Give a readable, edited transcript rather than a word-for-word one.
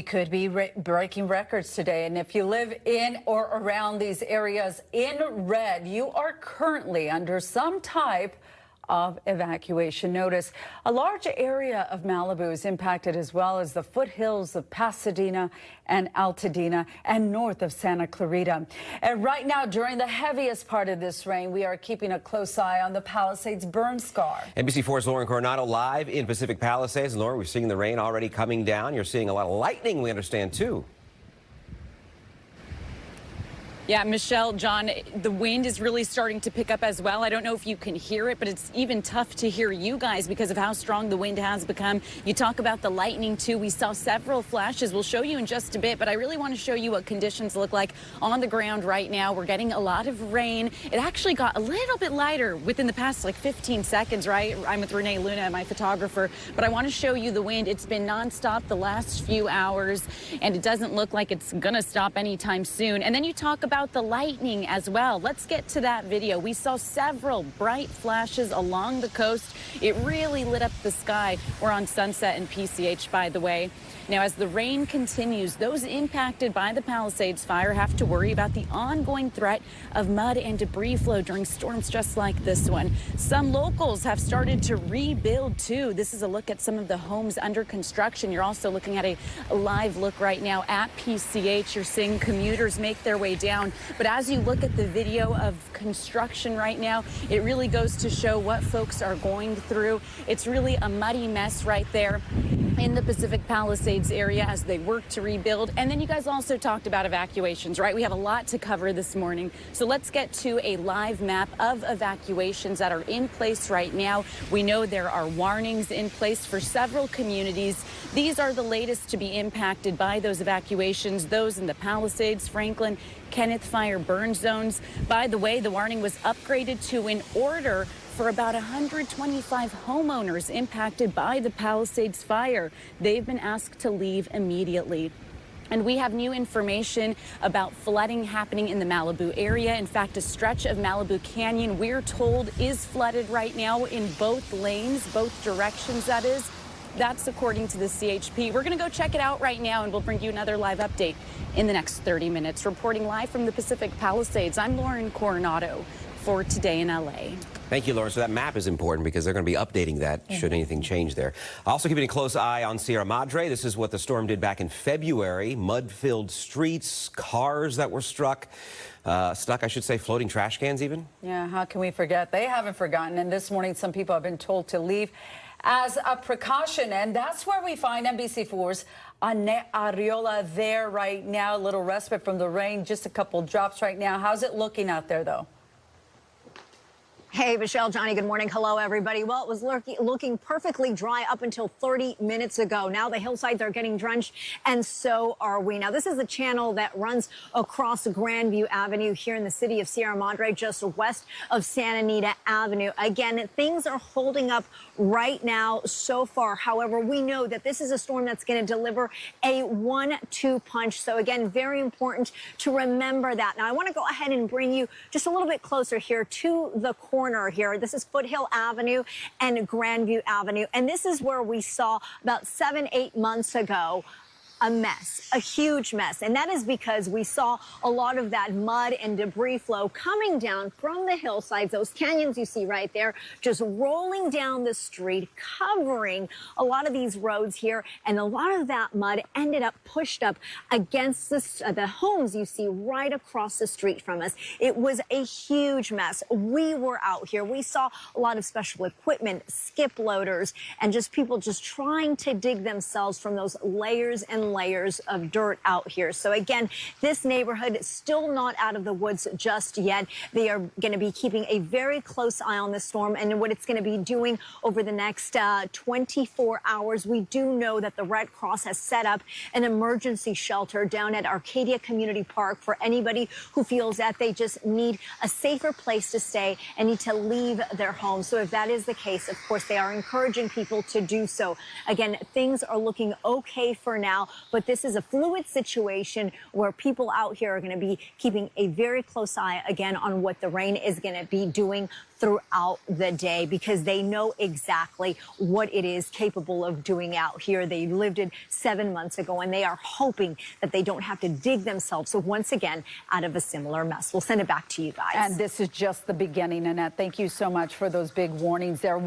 could be breaking records today. And if you live in or around these areas in red, you are currently under some type of evacuation notice. A large area of Malibu is impacted, as well as the foothills of Pasadena and Altadena and north of Santa Clarita. And right now, during the heaviest part of this rain, we are keeping a close eye on the Palisades burn scar. NBC4's Lauren Coronado live in Pacific Palisades. And Lauren, we're seeing the rain already coming down. You're seeing a lot of lightning, we understand, too. Yeah, Michelle, John, the wind is really starting to pick up as well. I don't know if you can hear it, but it's even tough to hear you guys because of how strong the wind has become. You talk about the lightning, too. We saw several flashes. We'll show you in just a bit, but I really want to show you what conditions look like on the ground right now. We're getting a lot of rain. It actually got a little bit lighter within the past, 15 seconds, right? I'm with Renee Luna, my photographer, but I want to show you the wind. It's been nonstop the last few hours, and it doesn't look like it's going to stop anytime soon. And then you talk about the lightning as well. Let's get to that video. We saw several bright flashes along the coast. It really lit up the sky. We're on Sunset and PCH, by the way. Now, as the rain continues, those impacted by the Palisades fire have to worry about the ongoing threat of mud and debris flow during storms just like this one. Some locals have started to rebuild, too. This is a look at some of the homes under construction. You're also looking at a live look right now at PCH. You're seeing commuters make their way down. But as you look at the video of construction right now, it really goes to show what folks are going through. It's really a muddy mess right there in the Pacific Palisades area as they work to rebuild. And then you guys also talked about evacuations, right? We have a lot to cover this morning. So let's get to a live map of evacuations that are in place right now. We know there are warnings in place for several communities. These are the latest to be impacted by those evacuations, those in the Palisades, Franklin, Kenneth fire burn zones. By the way, the warning was upgraded to an order for about 125 homeowners impacted by the Palisades fire. They've been asked to leave immediately. And we have new information about flooding happening in the Malibu area. In fact, a stretch of Malibu Canyon, we're told, is flooded right now in both lanes, both directions, that is. That's according to the CHP. We're going to go check it out right now, and we'll bring you another live update in the next 30 minutes. Reporting live from the Pacific Palisades, I'm Lauren Coronado for Today in LA. Thank you, Lauren. So that map is important because they're going to be updating that should anything change there. Also keeping a close eye on Sierra Madre. This is what the storm did back in February. Mud-filled streets, cars that were stuck, I should say, floating trash cans even. Yeah, how can we forget? They haven't forgotten. And this morning, some people have been told to leave as a precaution. And that's where we find NBC4's Annette Ariola there right now. A little respite from the rain, just a couple drops right now. How's it looking out there, though? Hey, Michelle, Johnny, good morning. Hello, everybody. Well, it was looking perfectly dry up until 30 minutes ago. Now the hillsides are getting drenched, and so are we. Now, this is a channel that runs across Grandview Avenue here in the city of Sierra Madre, just west of Santa Anita Avenue. Again, things are holding up right now so far. However, we know that this is a storm that's going to deliver a 1-2 punch. So, again, very important to remember that. Now, I want to go ahead and bring you just a little bit closer here to the corner here. This is Foothill Avenue and Grandview Avenue. And this is where we saw about 7-8 months ago a mess, a huge mess. And that is because we saw a lot of that mud and debris flow coming down from the hillsides, those canyons you see right there, just rolling down the street, covering a lot of these roads here. And a lot of that mud ended up pushed up against the homes you see right across the street from us. It was a huge mess. We were out here. We saw a lot of special equipment, skip loaders, and just people just trying to dig themselves from those layers and layers of dirt out here. So again, this neighborhood is still not out of the woods just yet. They are going to be keeping a very close eye on the storm and what it's going to be doing over the next 24 hours. We do know that the Red Cross has set up an emergency shelter down at Arcadia Community Park for anybody who feels that they just need a safer place to stay and need to leave their home. So if that is the case, of course, they are encouraging people to do so. Again, things are looking okay for now. but this is a fluid situation where people out here are going to be keeping a very close eye again on what the rain is going to be doing throughout the day, because they know exactly what it is capable of doing out here. They lived it 7 months ago, and they are hoping that they don't have to dig themselves once again out of a similar mess. We'll send it back to you guys. And this is just the beginning, Annette. Thank you so much for those big warnings there.